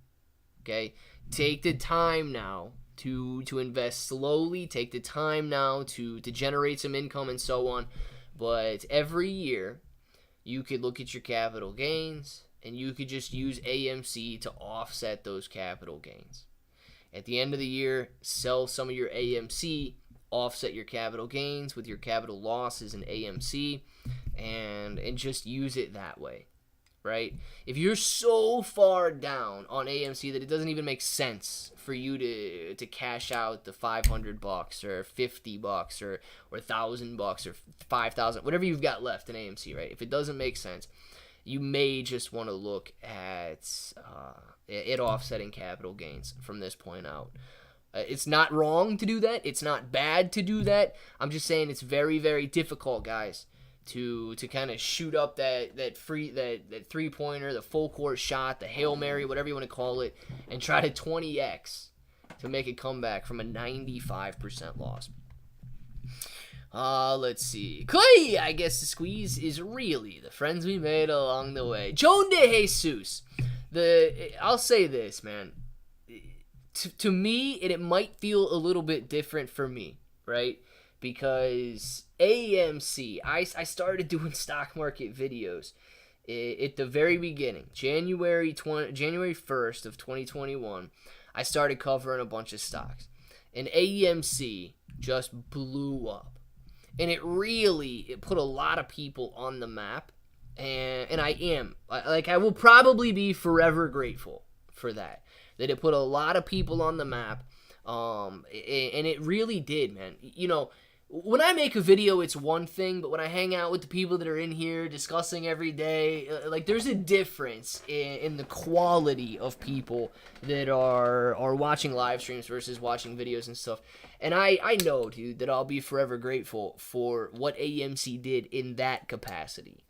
Okay? Take the time now to invest slowly. Take the time now to generate some income and so on. But every year, you could look at your capital gains, and you could just use AMC to offset those capital gains. At the end of the year, sell some of your AMC, offset your capital gains with your capital losses in AMC, and just use it that way, right? If you're so far down on AMC that it doesn't even make sense for you to cash out the $500 or $50 or $1,000 or $5,000, whatever you've got left in AMC, right? If it doesn't make sense, you may just want to look at it offsetting capital gains from this point out. It's not wrong to do that. It's not bad to do that. I'm just saying it's very, very difficult, guys, to kind of shoot up that three-pointer, the full court shot, the Hail Mary, whatever you want to call it, and try to 20x to make a comeback from a 95% loss. Let's see. Clay, I guess the squeeze is really the friends we made along the way. Joan de Jesus. I'll say this, man. To me, and it might feel a little bit different for me, right? Because AMC, I started doing stock market videos at the very beginning, January 1st of 2021. I started covering a bunch of stocks, and AMC just blew up, and it put a lot of people on the map, and I will probably be forever grateful for that it put a lot of people on the map, and it really did, man. You know, when I make a video, it's one thing, but when I hang out with the people that are in here discussing every day, like, there's a difference in the quality of people that are watching live streams versus watching videos and stuff. And I know, dude, that I'll be forever grateful for what AMC did in that capacity.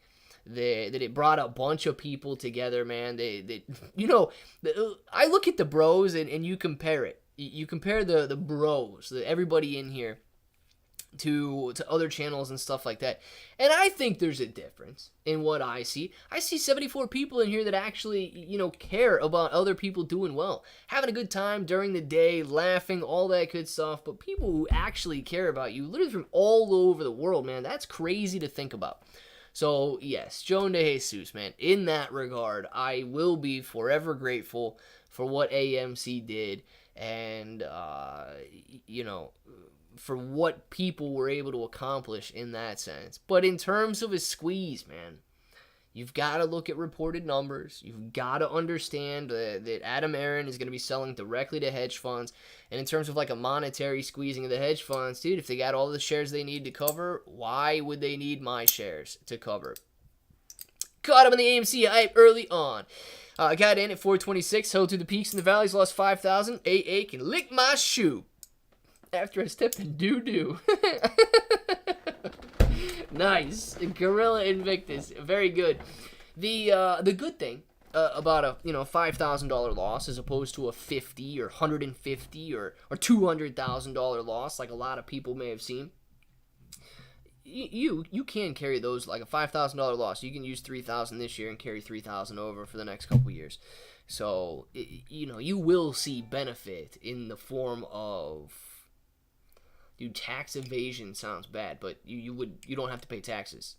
That it brought a bunch of people together, man. I look at the bros and you compare it. You compare the bros, everybody in here, to other channels and stuff like that. And I think there's a difference in what I see. I see 74 people in here that actually, care about other people doing well, having a good time during the day, laughing, all that good stuff. But people who actually care about you, literally from all over the world, man, that's crazy to think about. So, yes, Joan de Jesus, man, in that regard, I will be forever grateful for what AMC did and, for what people were able to accomplish in that sense. But in terms of a squeeze, man, you've got to look at reported numbers. You've got to understand that Adam Aron is going to be selling directly to hedge funds. And in terms of like a monetary squeezing of the hedge funds, dude, if they got all the shares they need to cover, why would they need my shares to cover? Caught up in the AMC hype early on. Got in at 426, held through the peaks and the valleys, lost 5,000. AA can lick my shoe after I stepped in doo-doo. Nice. Gorilla Invictus. Very good. The good thing about a $5,000 loss as opposed to a $50 or $150 or $200,000 loss like a lot of people may have seen. You can carry those, like a $5,000 loss. You can use $3,000 this year and carry $3,000 over for the next couple years. So you will see benefit in the form of, dude, tax evasion sounds bad, but you don't have to pay taxes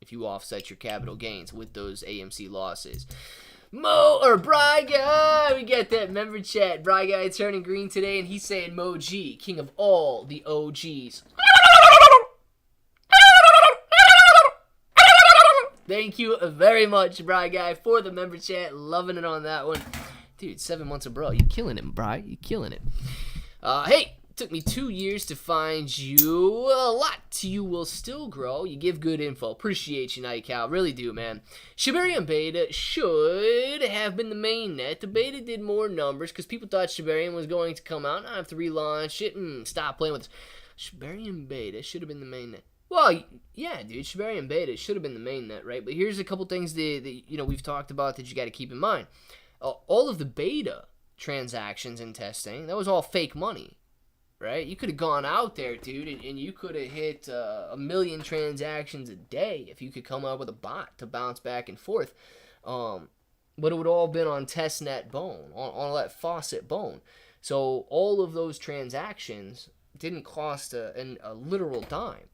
if you offset your capital gains with those AMC losses. Bry Guy, we got that member chat. Bry Guy turning green today, and he's saying Mo G, king of all the OGs. Thank you very much, Bri Guy, for the member chat. Loving it on that one. Dude, 7 months of bro. You killing it, Bri. You killing it. Hey, took me 2 years to find you. A lot. You will still grow. You give good info. Appreciate you, Night Cow. Really do, man. Shibarium Beta should have been the main net. The beta did more numbers because people thought Shibarium was going to come out. I have to relaunch it. Stop playing with this. Shibarium Beta should have been the main net. Well, yeah, dude. Shibarium Beta should have been the main net, right? But here's a couple things that we've talked about that you got to keep in mind. All of the beta transactions and testing, that was all fake money. Right? You could have gone out there, dude, and you could have hit 1 million transactions a day if you could come up with a bot to bounce back and forth. But it would all been on testnet bone, on that faucet bone. So all of those transactions didn't cost a literal dime.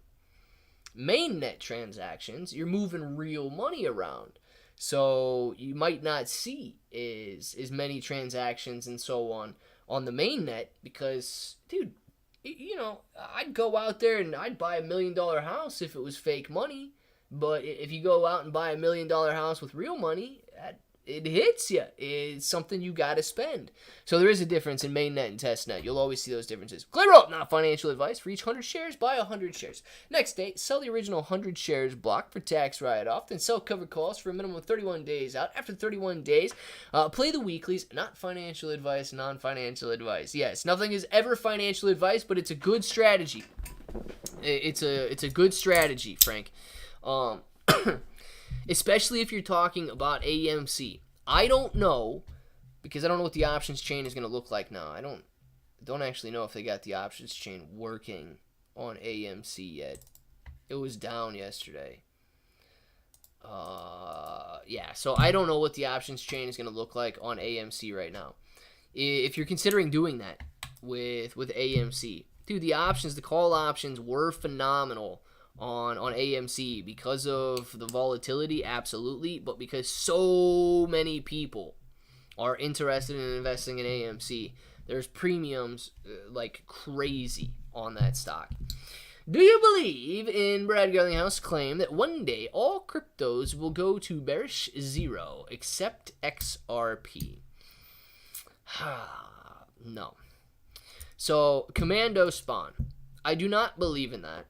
Mainnet transactions, you're moving real money around. So you might not see as many transactions and so on the mainnet because, dude, I'd go out there and I'd buy $1 million house if it was fake money. But if you go out and buy $1 million house with real money, it hits you. It's something you got to spend. So there is a difference in mainnet and testnet. You'll always see those differences. Clear up, not financial advice. For each 100 shares, buy 100 shares. Next date, sell the original 100 shares block for tax write-off. Then sell covered calls for a minimum of 31 days out. After 31 days, play the weeklies. Not financial advice, non-financial advice. Yes, nothing is ever financial advice, but it's a good strategy. It's a good strategy, Frank. Especially if you're talking about AMC. I don't know, because I don't know what the options chain is going to look like now. I don't actually know if they got the options chain working on AMC yet. It was down yesterday. Yeah, so I don't know what the options chain is going to look like on AMC right now. If you're considering doing that with AMC, dude, the call options were phenomenal on AMC because of the volatility, absolutely, but because so many people are interested in investing in AMC, there's premiums like crazy on that stock. Do you believe in Brad Garlinghouse' claim that one day all cryptos will go to bearish zero except XRP? No. So, Commando Spawn. I do not believe in that.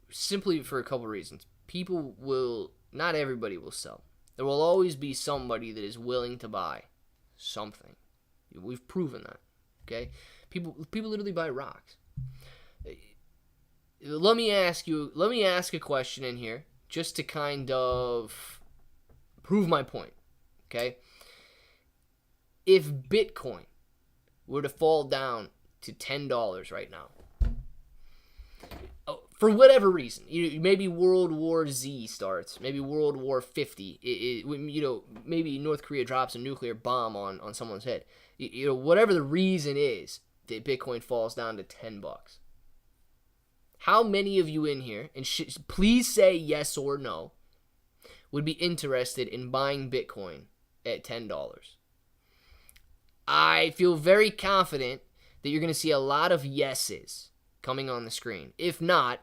Simply for a couple reasons. Not everybody will sell. There will always be somebody that is willing to buy something. We've proven that. Okay? People literally buy rocks. Let me ask a question in here just to kind of prove my point. Okay? If Bitcoin were to fall down to $10 right now, for whatever reason, maybe World War Z starts, maybe World War 50, maybe North Korea drops a nuclear bomb on someone's head. Whatever the reason is that Bitcoin falls down to $10. How many of you in here, and please say yes or no, would be interested in buying Bitcoin at $10? I feel very confident that you're going to see a lot of yeses coming on the screen. If not,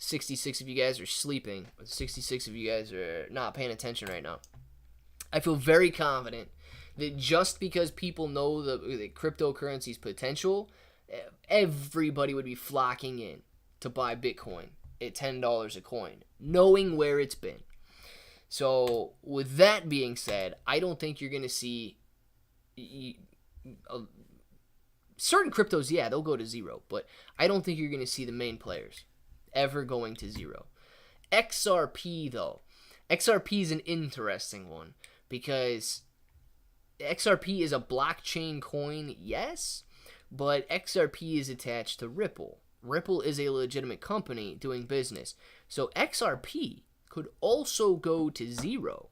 66 of you guys are sleeping. 66 of you guys are not paying attention right now. I feel very confident that just because people know the cryptocurrency's potential, everybody would be flocking in to buy Bitcoin at $10 a coin, knowing where it's been. So with that being said, I don't think you're going to see certain cryptos, yeah, they'll go to zero, but I don't think you're going to see the main players ever going to zero. XRP, though. XRP is an interesting one because XRP is a blockchain coin, yes, but XRP is attached to Ripple. Ripple is a legitimate company doing business. So XRP could also go to zero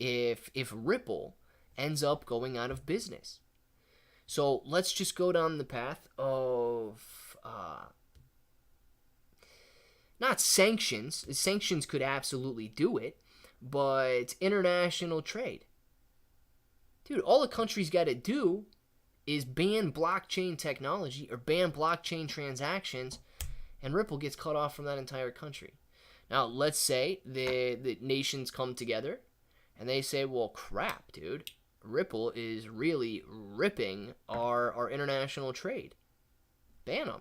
if Ripple ends up going out of business. So let's just go down the path of not sanctions. Sanctions could absolutely do it, but international trade. Dude, all a country's got to do is ban blockchain technology or ban blockchain transactions, and Ripple gets cut off from that entire country. Now, let's say the nations come together and they say, well, crap, dude. Ripple is really ripping our international trade. Ban them.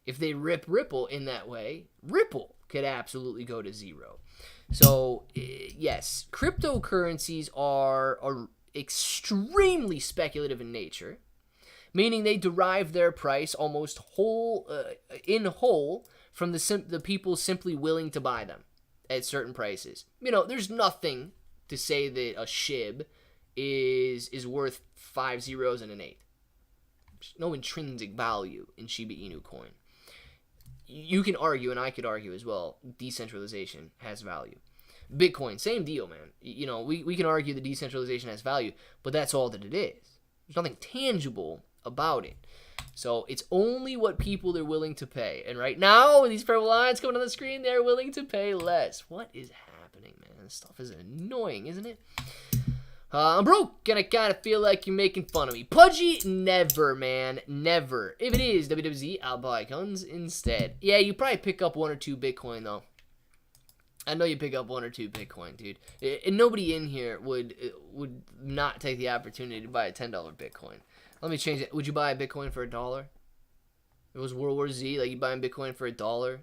If they rip Ripple in that way, Ripple could absolutely go to zero. So, yes, cryptocurrencies are extremely speculative in nature, meaning they derive their price almost in whole from the people simply willing to buy them at certain prices. You know, there's nothing to say that a Shib is worth 5 zeros and an 8. There's no intrinsic value in Shiba Inu coin. You can argue, and I could argue as well, decentralization has value. Bitcoin, same deal, man. You know, we can argue that decentralization has value, but that's all that it is. There's nothing tangible about it. So it's only what people are willing to pay. And right now, these purple lines coming on the screen, they're willing to pay less. What is happening, man? This stuff is annoying, isn't it? I'm broke, and I kind of feel like you're making fun of me. Pudgy, never, man. Never. If it is WWZ, I'll buy guns instead. Yeah, you probably pick up 1 or 2 Bitcoin, though. I know you pick up 1 or 2 Bitcoin, dude. And nobody in here would not take the opportunity to buy a $10 Bitcoin. Let me change it. Would you buy a Bitcoin for $1? If it was World War Z, like you buying Bitcoin for $1?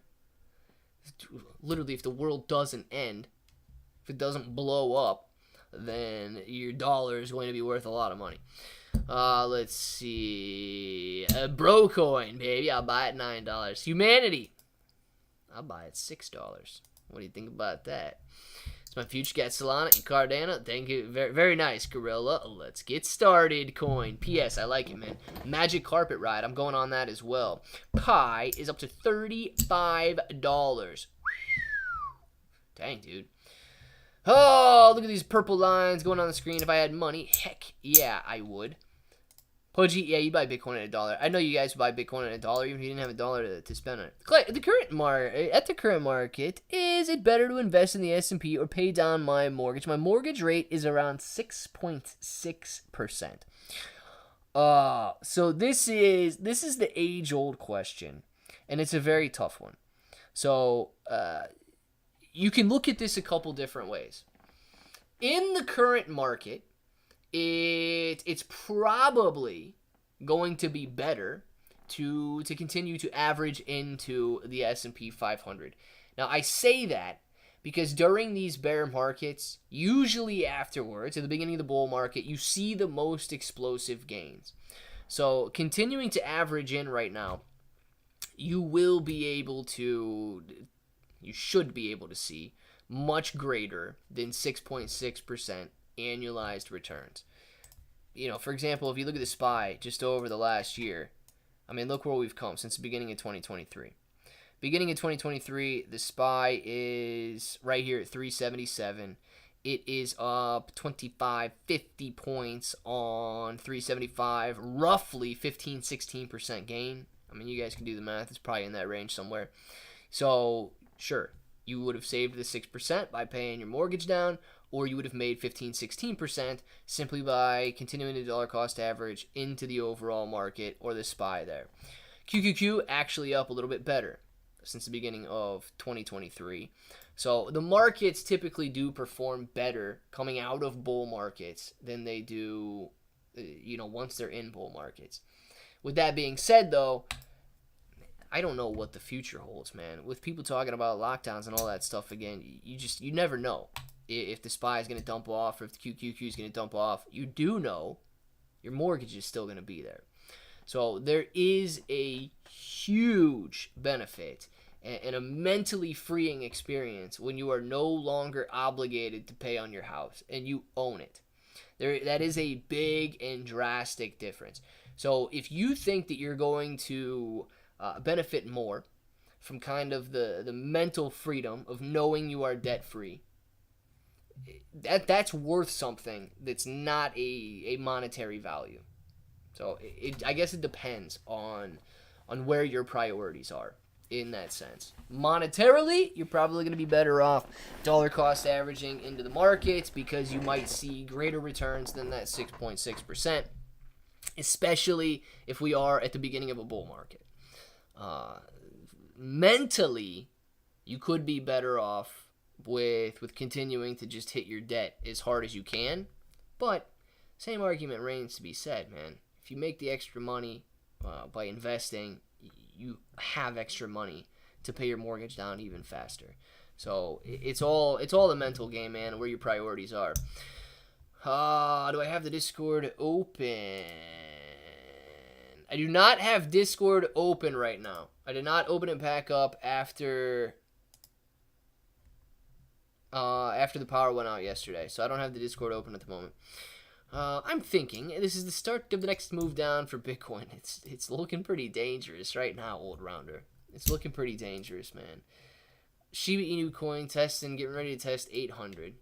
Literally, if the world doesn't end, if it doesn't blow up, then your dollar is going to be worth a lot of money. Let's see. A bro coin, baby. I'll buy it $9. Humanity. I'll buy it $6. What do you think about that? It's my future cat Solana and Cardano. Thank you. Very, very nice, Gorilla. Let's get started, coin. P.S. I like it, man. Magic Carpet Ride. I'm going on that as well. Pi is up to $35. Dang, dude. Oh, look at these purple lines going on the screen. If I had money, heck yeah, I would. Pudgy, yeah, you buy Bitcoin at $1. I know you guys buy Bitcoin at $1 even if you didn't have $1 to spend on it. At the current market, is it better to invest in the S&P or pay down my mortgage? My mortgage rate is around 6.6%. So this is the age-old question, and it's a very tough one. So, you can look at this a couple different ways. In the current market, it's probably going to be better to continue to average into the S&P 500. Now, I say that because during these bear markets, usually afterwards, at the beginning of the bull market, you see the most explosive gains. So, continuing to average in right now, you should be able to see much greater than 6.6% annualized returns. You know, for example, if you look at the SPY just over the last year, I mean, look where we've come since the beginning of 2023. Beginning of 2023, the SPY is right here at 377. It is up 25, 50 points on 375, roughly 15, 16% gain. I mean, you guys can do the math. It's probably in that range somewhere. So, sure, you would have saved the 6% by paying your mortgage down, or you would have made 15, 16% simply by continuing the dollar cost average into the overall market or the SPY there. QQQ actually up a little bit better since the beginning of 2023. So the markets typically do perform better coming out of bull markets than they do, once they're in bull markets. With that being said, though, I don't know what the future holds, man. With people talking about lockdowns and all that stuff again, you never know if the SPY is going to dump off or if the QQQ is going to dump off. You do know your mortgage is still going to be there. So there is a huge benefit and a mentally freeing experience when you are no longer obligated to pay on your house and you own it. That is a big and drastic difference. So if you think that you're going to benefit more from kind of the mental freedom of knowing you are debt-free, that's worth something that's not a monetary value. So I guess it depends on where your priorities are in that sense. Monetarily, you're probably going to be better off dollar cost averaging into the markets because you might see greater returns than that 6.6%, especially if we are at the beginning of a bull market. Mentally, you could be better off with continuing to just hit your debt as hard as you can. But same argument remains to be said, man. If you make the extra money by investing, you have extra money to pay your mortgage down even faster. So it's all the mental game, man, where your priorities are. Do I have the Discord open? I do not have Discord open right now. I did not open it back up after the power went out yesterday. So I don't have the Discord open at the moment. I'm thinking this is the start of the next move down for Bitcoin. It's looking pretty dangerous right now, old rounder. It's looking pretty dangerous, man. Shiba Inu coin testing, getting ready to test 800.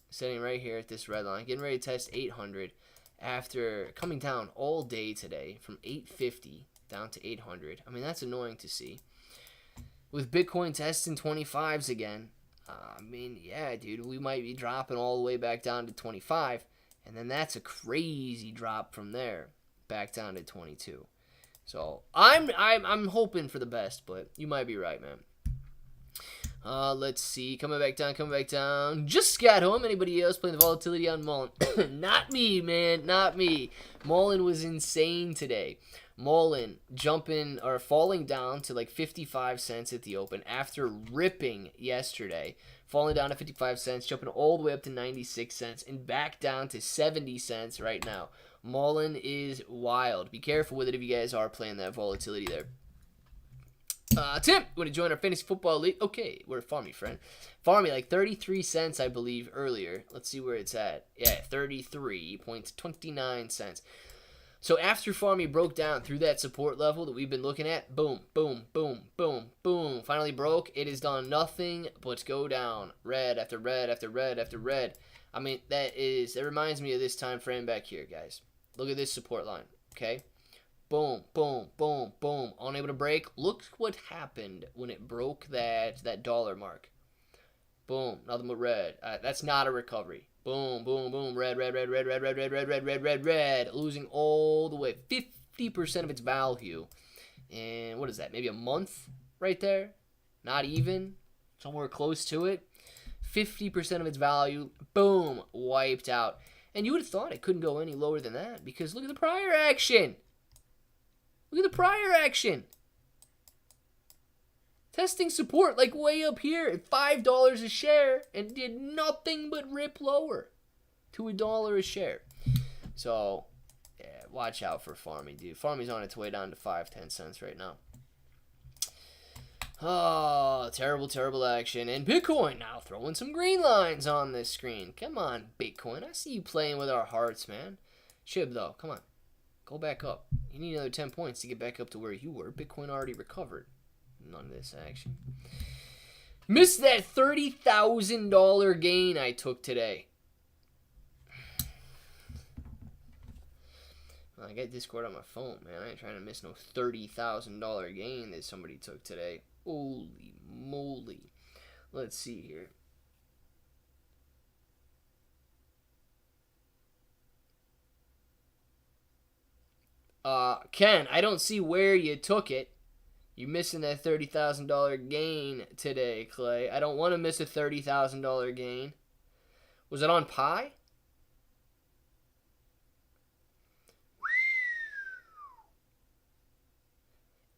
Sitting right here at this red line, getting ready to test 800 after coming down all day today from 850 down to 800. I mean, that's annoying to see. With Bitcoin testing 25s again, I mean, yeah, dude, we might be dropping all the way back down to 25. And then that's a crazy drop from there, back down to 22. So I'm hoping for the best, but you might be right, man. Let's see, coming back down. Just got home. Anybody else playing the volatility on Mullen? Not me, man, not me. Mullen was insane today. Mullen falling down to like 55 cents at the open after ripping yesterday. Falling down to 55 cents, jumping all the way up to 96 cents, and back down to 70 cents right now. Mullen is wild. Be careful with it if you guys are playing that volatility there. Tim, you want to join our fantasy football league? Okay, we're a Farmy, friend. Farmy, like 33 cents, I believe, earlier. Let's see where it's at. Yeah, 33.29 cents. So after Farmy broke down through that support level that we've been looking at, boom, boom, boom, boom, boom, finally broke. It has done nothing but go down. Red after red after red after red. I mean, that reminds me of this time frame back here, guys. Look at this support line, okay? Boom, boom, boom, boom. Unable to break. Look what happened when it broke that dollar mark. Boom, nothing but red. That's not a recovery. Boom, boom, boom. Red, red, red, red, red, red, red, red, red, red, red, red. Losing all the way. 50% of its value. And what is that? Maybe a month right there? Not even. Somewhere close to it. 50% of its value. Boom. Wiped out. And you would have thought it couldn't go any lower than that. Because look at the prior action. Look at the prior action. Testing support like way up here at $5 a share and did nothing but rip lower to $1 a share. So, yeah, watch out for Farmy, dude. Farmy's on its way down to 5-10 cents right now. Oh, terrible, terrible action. And Bitcoin now throwing some green lines on this screen. Come on, Bitcoin. I see you playing with our hearts, man. Shib, though, come on. Go back up. You need another 10 points to get back up to where you were. Bitcoin already recovered. None of this action. Missed that $30,000 gain I took today. Well, I got Discord on my phone, man. I ain't trying to miss no $30,000 gain that somebody took today. Holy moly. Let's see here. Ken, I don't see where you took it. You're missing that $30,000 gain today, Clay. I don't want to miss a $30,000 gain. Was it on Pi?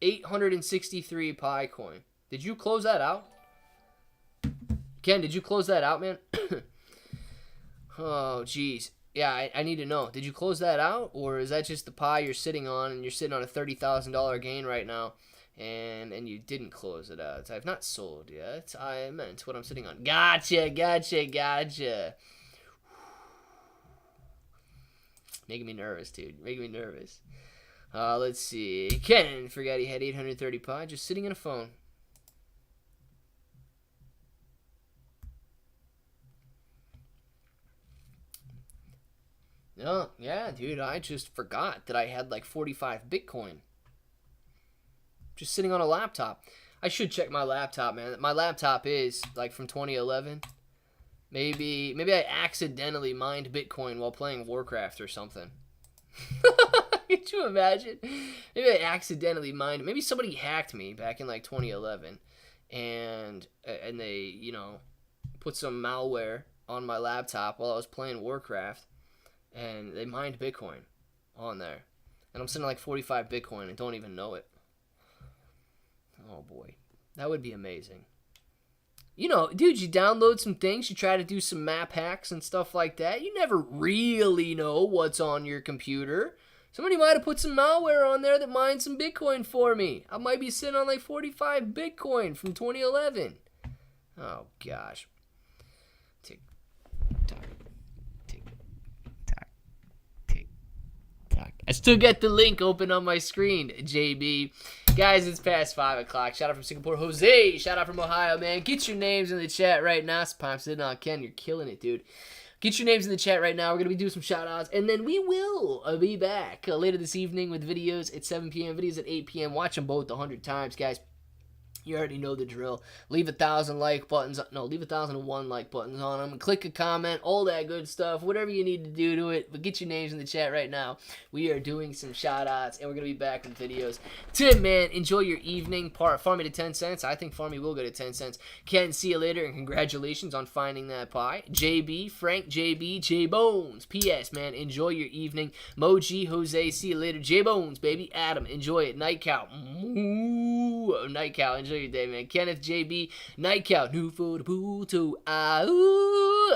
$863 Pi coin. Did you close that out? Ken, did you close that out, man? Oh, jeez. Yeah, I need to know. Did you close that out? Or is that just the Pi you're sitting on and you're sitting on a $30,000 gain right now? And you didn't close it out. I've not sold yet. I meant what I'm sitting on. Gotcha. Making me nervous, dude. Making me nervous. Let's see. Ken forgot he had 830 Pi just sitting in a phone. No, yeah, dude. I just forgot that I had like 45 Bitcoin. Just sitting on a laptop. I should check my laptop, man. My laptop is like from 2011. Maybe I accidentally mined Bitcoin while playing Warcraft or something. Could you imagine? Maybe I accidentally mined. Maybe somebody hacked me back in like 2011, and and they, you know, put some malware on my laptop while I was playing Warcraft, and they mined Bitcoin on there. And I'm sitting at like 45 Bitcoin and don't even know it. Oh boy, that would be amazing. You know, dude, you download some things, you try to do some map hacks and stuff like that. You never really know what's on your computer. Somebody might have put some malware on there that mined some Bitcoin for me. I might be sitting on like 45 Bitcoin from 2011. Oh gosh. Tick tock, tick tock, tick tock. I still got the link open on my screen, JB. Guys, it's past 5 o'clock. Shout out from Singapore, Jose. Shout out from Ohio, man. Get your names in the chat right now. I'm sitting on Ken. You're killing it, dude. Get your names in the chat right now. We're going to be doing some shout-outs. And then we will be back later this evening with videos at 7 p.m., videos at 8 p.m. Watch them both 100 times, guys. You already know the drill. Leave 1,000 like buttons. No, leave 1,001 like buttons on them. Click a comment. All that good stuff. Whatever you need to do to it. But get your names in the chat right now. We are doing some shout-outs, and we're going to be back with videos. Tim, man, enjoy your evening. Farm me to 10 cents. I think Farmy will go to 10 cents. Ken, see you later, and congratulations on finding that pie. JB, Frank, JB, J-Bones. P.S., man, enjoy your evening. Moji, Jose, see you later. J-Bones, baby. Adam, enjoy it. Night Cow. Night Cow, enjoy your day, man. Kenneth, JB, Night Cow, new for the pool to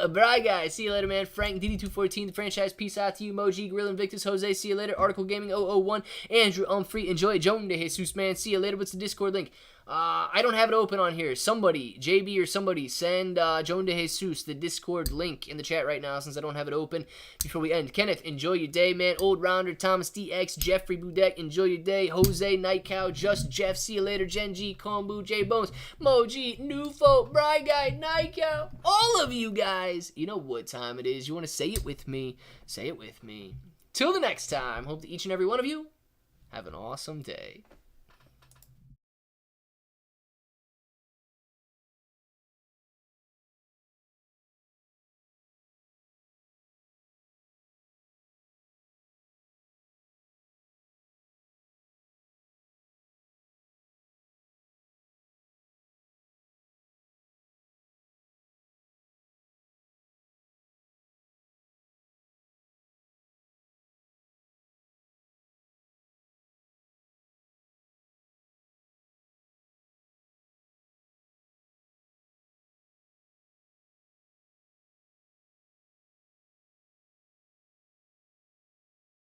Bry guys, see you later, man. Frank, DD214, the franchise, peace out to you. Moji, Gorilla Invictus, Jose, see you later. Article Gaming 001, Andrew, Free, enjoy. Joan de Jesus, man, see you later. What's the Discord link? I don't have it open on here. Somebody, JB or somebody, send Joan de Jesus the Discord link in the chat right now since I don't have it open before we end. Kenneth, enjoy your day, man. Old Rounder, Thomas DX, Jeffrey Budek, enjoy your day. Jose, Night Cow, Just Jeff, see you later. Gen G, Kombu, J Bones, Moji, Nufo, Bry Guy, Night Cow, all of you guys. You know what time it is. You want to say it with me? Say it with me. Till the next time, hope that each and every one of you have an awesome day.